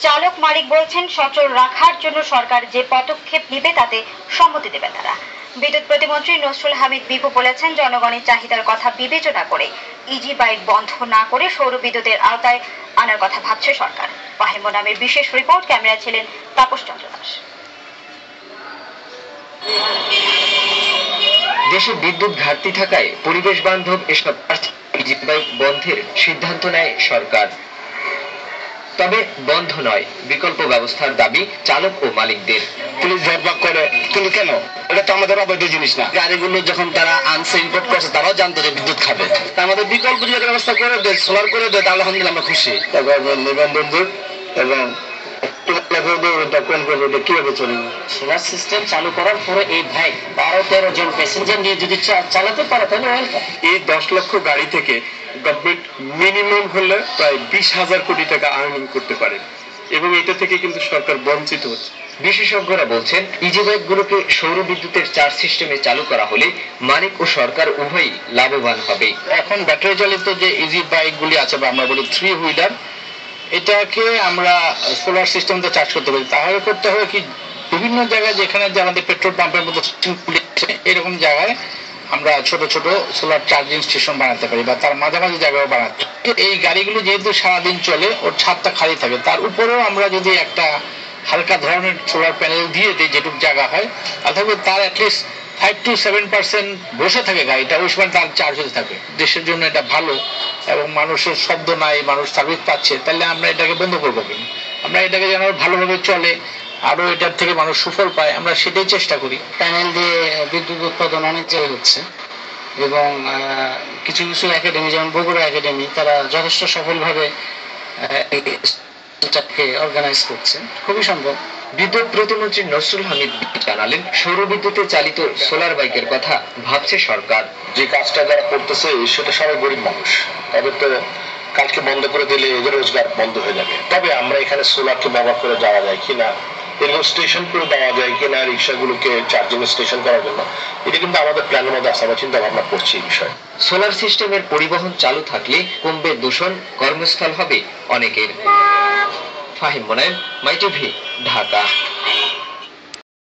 চালক মালিক বলছেন সচল রাখার জন্য সরকার যে পদক্ষেপ নেবে তাতে সম্মতি দেবেন তারা। বিদ্যুৎ প্রতিমন্ত্রী নসরুল হামিদ বিপু বলেছেন জনগণের চাহিদার কথা বিবেচনা করে ইজি বাইক বন্ধ না করে সৌর বিদ্যুতের আওতায় আনার কথা ভাবছে সরকার। ফাহিম নামের বিশেষ রিপোর্ট, ক্যামেরা ছিলেন তাপস চন্দ্র দাস। দেশে বিদ্যুৎ ঘাটতি থাকায় পরিবেশ বান্ধব এসব ইজি বাইক বন্ধের সিদ্ধান্ত নেয় সরকার। তবে বন্ধ নয়, বিকল্প ব্যবস্থার দাবি চালক ও মালিকদের। পুলিশ ধরপাক করে, কিন্তু কেন? এটা তো আমাদের অবৈধ জিনিস না। গাড়িগুলো যখন তারা আনছে, ইম্পোর্ট করছে, তারাও জানতো যে বিদ্যুৎ খাবে। আমাদের বিকল্প যদি ব্যবস্থা করে দেয়, সোলার করে দেয়, তাহলে আলহামদুলিল্লাহ আমরা খুশি। নিবন্ধন এবং সোলার সিস্টেম চালু করার পরে এই ভাই 12-13 জন প্যাসেঞ্জার নিয়ে যদি চালাতে পারে তাহলে ওয়েলকাম। এই 10 লক্ষ গাড়ি থেকে গভর্নমেন্ট মিনিমাম হলে প্রায় 20,000 কোটি টাকা আর্নিং করতে পারে এবং এটা থেকে কিন্তু সরকার বঞ্চিত হচ্ছে। বিশেষজ্ঞরা বলছেন ইজি বাইকগুলোকে সৌর বিদ্যুতের চার্জ সিস্টেমে চালু করা হলে মালিক ও সরকার উভয়ই লাভবান হবে। এখন ব্যাটারি চালিত যে ইজি বাইকগুলি আছে বা আমরা বলি 3 হুইলার, এটাকে আমরা সোলার সিস্টেমে চার্জ করতে পারি। তাহলে করতে হবে কি, বিভিন্ন জায়গায় যেখানে যে আমাদের পেট্রোল পাম্পের মতো এরকম জায়গায় আমরা ছোট ছোট সোলার চার্জিং স্টেশন বানাতে পারি বা তার মাঝামাঝি জায়গায় বানাতে। এই গাড়িগুলো যেহেতু সারাদিন চলে, ওর ছাদটা খালি থাকে, তার উপরেও আমরা যদি একটা হালকা ধরনের সোলার প্যানেল দিয়ে দিই, যেটুকু জায়গা হয়, অথবা তার অ্যাটলিস্ট 5 to 7% বসে থাকে গাড়িটা, ওই সময় তার চার্জ হতে থাকে। দেশের জন্য এটা ভালো এবং মানুষের শব্দ নাই, মানুষ সার্ভিস পাচ্ছে, তাহলে আমরা এটাকে বন্ধ করবো কেন? আমরা এটাকে যেন ভালোভাবে চলে, আরো এটার থেকে মানুষ সুফল পায়, আমরা সেটাই চেষ্টা করি। প্যানেল দিয়ে বিদ্যুৎ উৎপাদন অনেক জায়গায় হচ্ছে এবং কিছু কিছু একাডেমি, যেমন বগুড়া একাডেমি, তারা যথেষ্ট সফলভাবে অর্গানাইজ করছে। খুবই সম্ভব। বিদ্যুৎ প্রতিমন্ত্রী নসরুল হামিদ জানালেন সৌর বিদ্যুতে চালিত সোলার বাইকের কথা ভাবছে সরকার। যে কাজটা যারা করতেছে সেটা সবাই গরিব মানুষ, তাদের তো কাজকে বন্ধ করে দিলে এদের রোজগার বন্ধ হয়ে যাবে। তবে আমরা এখানে সোলারকে ব্যবহার করে যাওয়া যায় কিনা, এরকম স্টেশন করে দেওয়া যায় কিনা রিক্সাগুলোকে চার্জিং স্টেশন করার জন্য, এটা কিন্তু আমাদের প্ল্যানের মধ্যে আছে, আমরা চিন্তা ভাবনা করছি এই বিষয়ে। সোলার সিস্টেমের পরিবহন চালু থাকলে কমবে দূষণ, কর্মস্থল হবে অনেকের। ফাহিম মোনায়েম, মাই টিভি, ঢাকা।